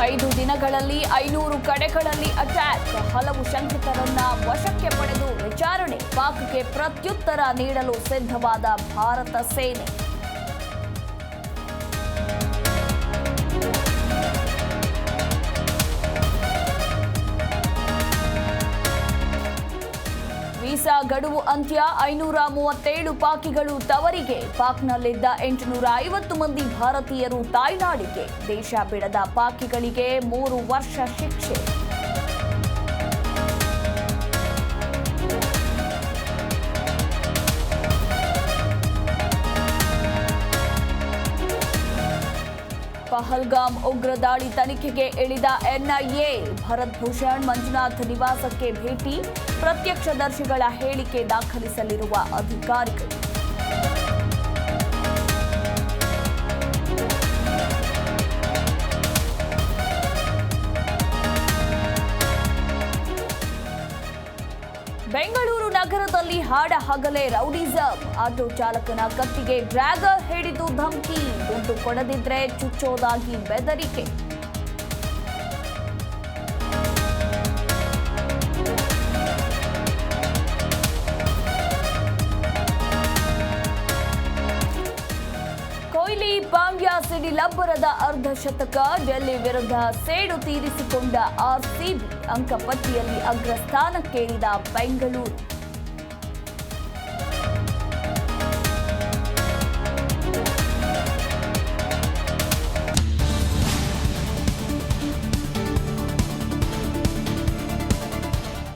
5 ದಿನಗಳಲ್ಲಿ 500 ಕಡೆಗಳಲ್ಲಿ ಅಟ್ಯಾಕ್, ಹಲವು ಶಂಕಿತರನ್ನ ವಶಕ್ಕೆ ಪಡೆದು ವಿಚಾರಣೆ, ಪಾಕ್ಗೆ ಪ್ರತ್ಯುತ್ತರ ನೀಡಲು ಸಿದ್ಧವಾದ ಭಾರತ ಸೇನೆ. ವೀಸಾ ಗಡುವು ಅಂತ್ಯ, 537 ಪಾಕಿಗಳು ತವರಿಗೆ. ಪಾಕ್ನಲ್ಲಿದ್ದ 850 ಮಂದಿ ಭಾರತೀಯರು ತಾಯ್ನಾಡಿಗೆ. ದೇಶ ಬಿಡದ ಪಾಕಿಗಳಿಗೆ 3 ವರ್ಷ ಶಿಕ್ಷೆ. ಪಹಲ್ಗಾಮ್ ಉಗ್ರ ದಾಳಿ ತನಿಖೆಗೆ ಇಳಿದ ಎನ್ಐಎ. ಭರತ್ ಭೂಷಣ್ ಮಂಜುನಾಥ್ ನಿವಾಸಕ್ಕೆ ಭೇಟಿ, ಪ್ರತ್ಯಕ್ಷದರ್ಶಿಗಳ ಹೇಳಿಕೆ ದಾಖಲಿಸಲಿರುವ ಅಧಿಕಾರಿಗಳು. ಬೆಂಗಳೂರು ನಗರದಲ್ಲಿ ಹಾಡ ಹಗಲೇ ರೌಡಿಸಂ, ಆಟೋ ಚಾಲಕನ ಕತ್ತಿಗೆ ಡ್ರ್ಯಾಗರ್ ಹಿಡಿದು ಧಮಕಿ, ದುಡ್ಡು ಕೊಡದಿದ್ರೆ ಚುಚ್ಚೋದಾಗಿ ಬೆದರಿಕೆ. ಕೊಹ್ಲಿ ಪಾಂಡ್ಯ ಸಿಡಿಲಬ್ಬರದ ಅರ್ಧ ಶತಕ, ಡೆಲ್ಲಿ ವಿರುದ್ಧ ಸೇಡು ತೀರಿಸಿಕೊಂಡ ಆರ್ಸಿಬಿ, ಅಂಕಪಟ್ಟಿಯಲ್ಲಿ ಅಗ್ರಸ್ಥಾನಕ್ಕೇರಿದ ಬೆಂಗಳೂರು.